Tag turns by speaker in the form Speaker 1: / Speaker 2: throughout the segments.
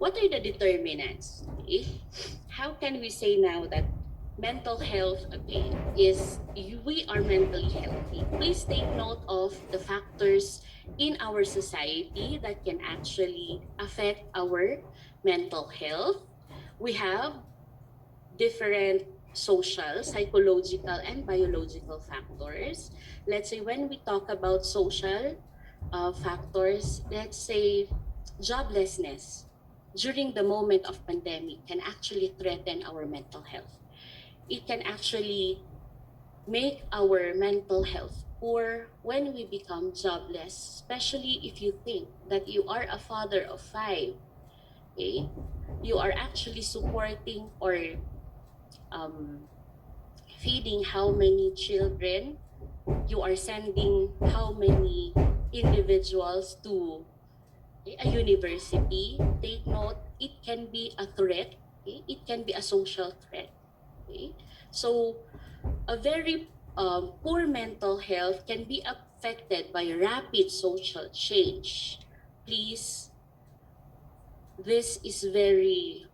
Speaker 1: what are the determinants? Okay? How can we say now that mental health, okay, we are mentally healthy? Please take note of the factors in our society that can actually affect our mental health. We have different social, psychological, and biological factors. Let's say when we talk about social factors, let's say joblessness during the moment of pandemic can actually threaten our mental health. It can actually make our mental health poor when we become jobless, especially if you think that you are a father of five. Okay? You are actually supporting or um, feeding how many children, you are sending how many individuals to a university. Take note, it can be a threat. Okay? It can be a social threat. Okay? So a very poor mental health can be affected by rapid social change. Please, this is very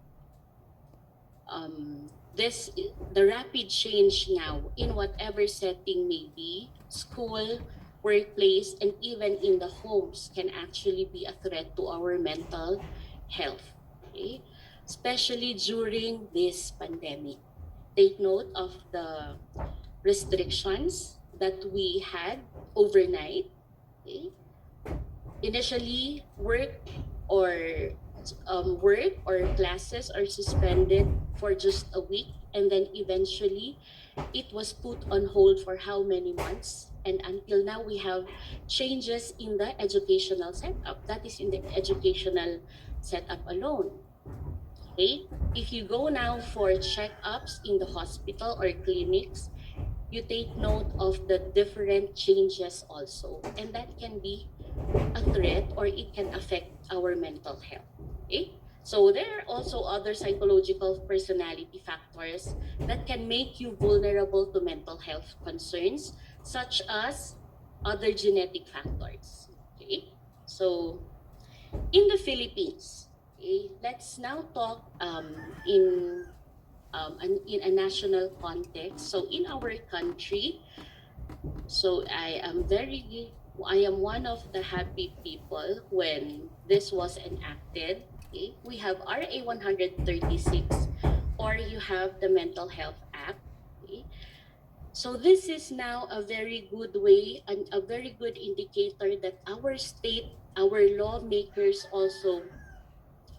Speaker 1: the rapid change now in whatever setting may be, school, workplace, and even in the homes can actually be a threat to our mental health. Okay? Especially during this pandemic. Take note of the restrictions that we had overnight. Okay? Initially, work or classes are suspended for just a week, and then eventually it was put on hold for how many months, and until now we have changes in the educational setup. That is in the educational setup alone. Okay, if you go now for checkups in the hospital or clinics, you take note of the different changes also, and that can be a threat or it can affect our mental health. Okay? So there are also other psychological personality factors that can make you vulnerable to mental health concerns, such as other genetic factors. Okay? So in the Philippines, okay, let's now talk in a national context. So in our country, so I am one of the happy people when this was enacted. Okay? We have RA 136, or you have the Mental Health Act. Okay? So this is now a very good way and a very good indicator that our state, our lawmakers also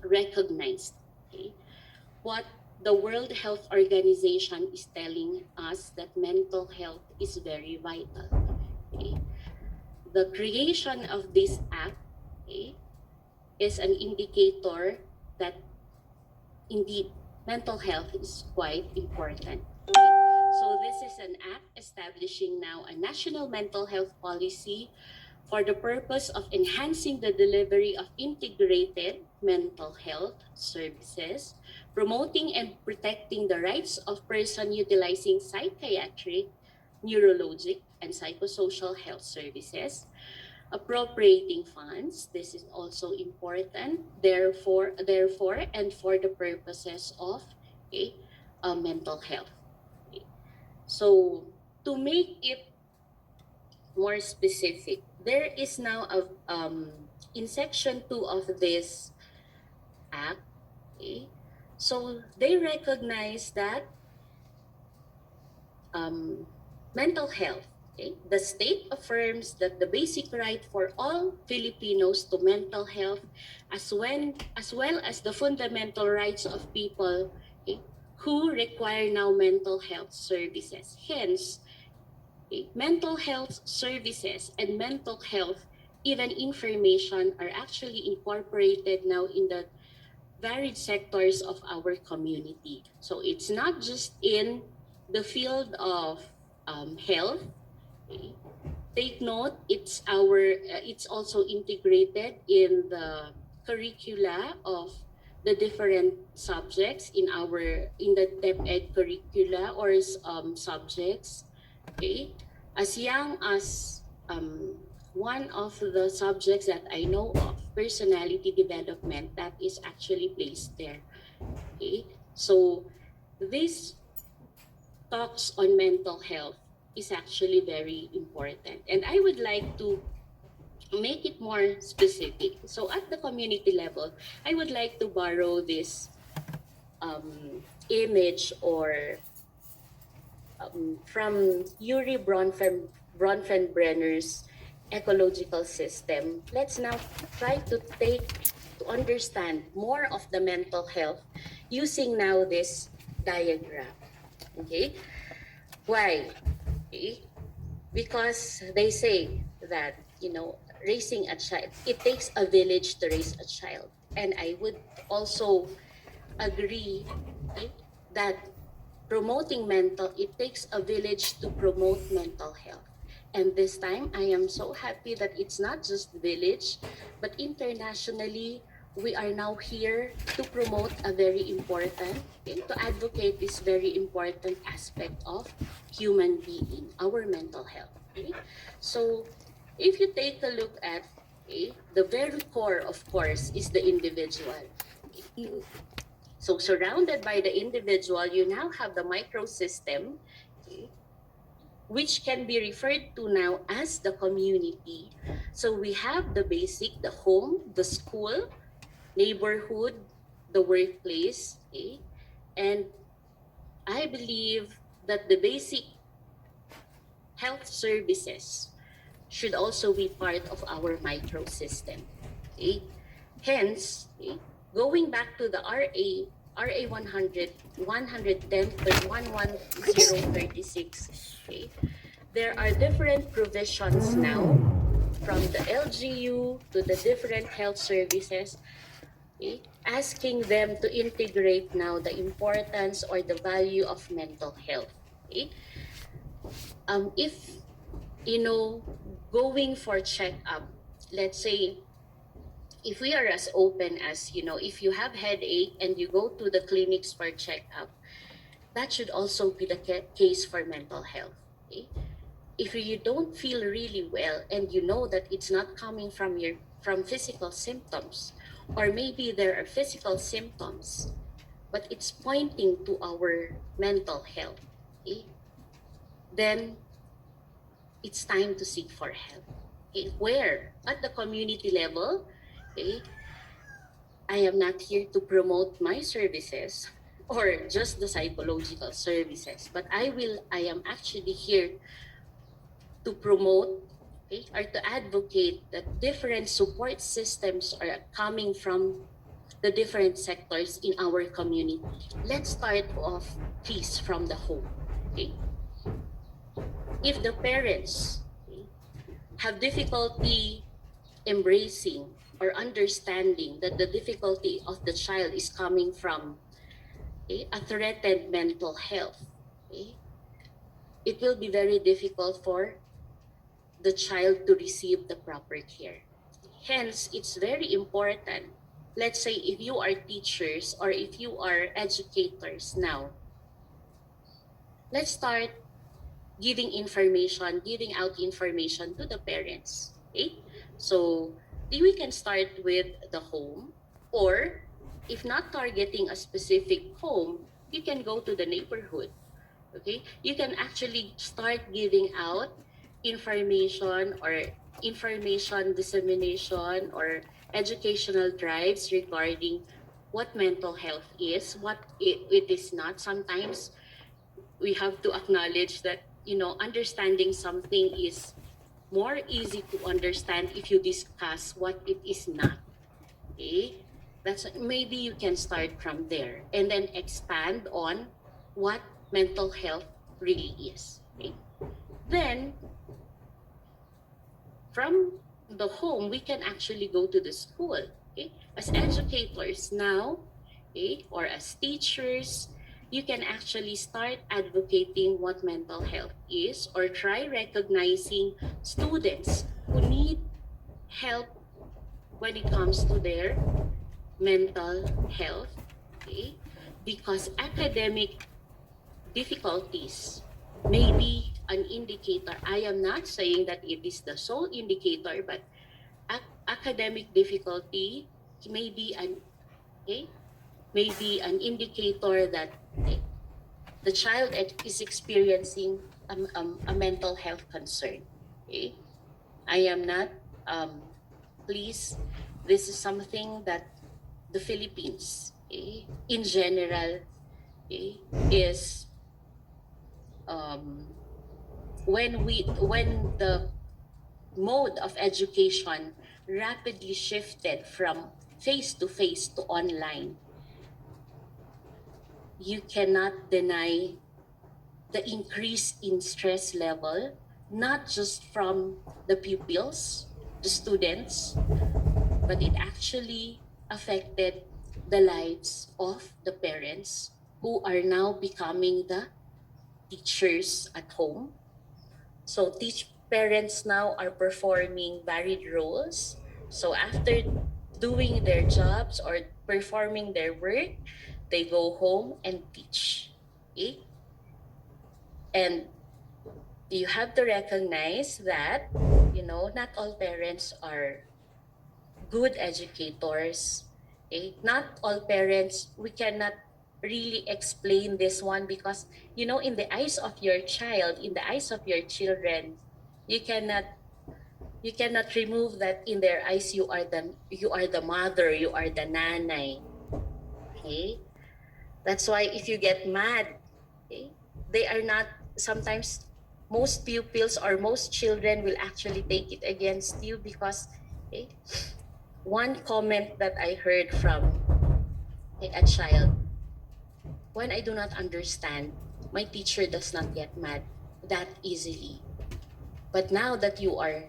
Speaker 1: recognized. Okay? What the World Health Organization is telling us, that mental health is very vital. Okay? The creation of this act, okay, is an indicator that indeed mental health is quite important. Okay? So this is an act establishing now a national mental health policy for the purpose of enhancing the delivery of integrated mental health services, promoting and protecting the rights of persons utilizing psychiatric, neurologic, and psychosocial health services, appropriating funds. This is also important. Therefore, and for the purposes of okay, mental health. Okay. So to make it more specific, there is now a in section 2 of this act. Okay, so they recognize that mental health. Okay? The state affirms that the basic right for all Filipinos to mental health, as well as the fundamental rights of people, okay, who require now mental health services. Hence, okay, mental health services and mental health even information are actually incorporated now in the varied sectors of our community. So it's not just in the field of health. Okay? Take note, it's also integrated in the curricula of the different subjects in the DepEd curricula or subjects. Okay, as young as one of the subjects that I know of personality development that is actually placed there. Okay, so this talks on mental health is actually very important, and I would like to make it more specific. So at the community level, I would like to borrow this image or from Yuri Bronfenbrenner's ecological system. Let's now try to understand more of the mental health using now this diagram. Okay, why? Okay, because they say that, raising a child, it takes a village to raise a child, and I would also agree, okay, that it takes a village to promote mental health. And this time, I am so happy that it's not just village, but internationally, we are now here to promote a very important, okay, to advocate this very important aspect of human being, our mental health. Okay? So, if you take a look at, okay, the very core, of course, is the individual. Okay? So surrounded by the individual, you now have the microsystem, okay, which can be referred to now as the community. So we have the basic, the home, the school, neighborhood, the workplace, okay? And I believe that the basic health services should also be part of our microsystem. Okay? Hence, okay, going back to the RA 100, 110.11036, okay, there are different provisions now from the LGU to the different health services, okay, asking them to integrate now the importance or the value of mental health. Okay? If, going for checkup, let's say, if we are as open as, if you have headache and you go to the clinics for checkup, that should also be the case for mental health. Okay? If you don't feel really well and you know that it's not coming from physical symptoms, or maybe there are physical symptoms, but it's pointing to our mental health, okay? Then it's time to seek for help. Okay? Where? At the community level, okay? I am not here to promote my services or just the psychological services, but I am actually here to promote, okay, or to advocate that different support systems are coming from the different sectors in our community. Let's start off, please, from the home. Okay? If the parents, okay, have difficulty embracing or understanding that the difficulty of the child is coming from, okay, a threatened mental health, okay, it will be very difficult for the child to receive the proper care. Hence, it's very important. Let's say if you are teachers or if you are educators now, let's start giving out information to the parents. Okay? So we can start with the home, or if not targeting a specific home, you can go to the neighborhood. Okay? You can actually start giving out information dissemination or educational drives regarding what mental health is, what it is not. Sometimes we have to acknowledge that, understanding something is more easy to understand if you discuss what it is not. Okay? That's maybe you can start from there and then expand on what mental health really is. Okay? Then from the home, we can actually go to the school. Okay? As educators now, okay, or as teachers, you can actually start advocating what mental health is, or try recognizing students who need help when it comes to their mental health. Okay? Because academic difficulties may be an indicator. I am not saying that it is the sole indicator, but academic difficulty may be an okay, may be an indicator that okay, the child is experiencing a mental health concern. Okay, I am not. Please, this is something that the Philippines, in general, is um, when the mode of education rapidly shifted from face to face to online, you cannot deny the increase in stress level, not just from the pupils, the students, but it actually affected the lives of the parents who are now becoming the teachers at home. So teach parents now are performing varied roles. So after doing their jobs or performing their work, they go home and teach. Okay? And you have to recognize that, not all parents are good educators. Okay? Not all parents, we cannot really explain this one because, in the eyes of your child, in the eyes of your children, you cannot remove that in their eyes you are the mother, you are the nanay. Okay? That's why if you get mad, okay, they are not sometimes most pupils or most children will actually take it against you because okay, one comment that I heard from a child, when I do not understand, my teacher does not get mad that easily. But now that you are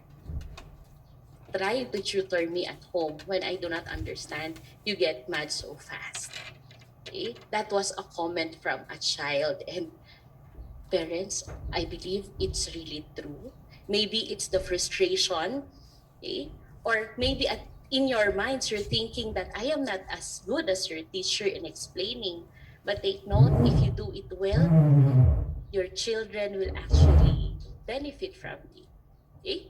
Speaker 1: trying to tutor me at home, when I do not understand, you get mad so fast. Okay? That was a comment from a child. And parents, I believe it's really true. Maybe it's the frustration, okay? Or maybe in your minds, you're thinking that I am not as good as your teacher in explaining. But take note, if you do it well, your children will actually benefit from it. Okay?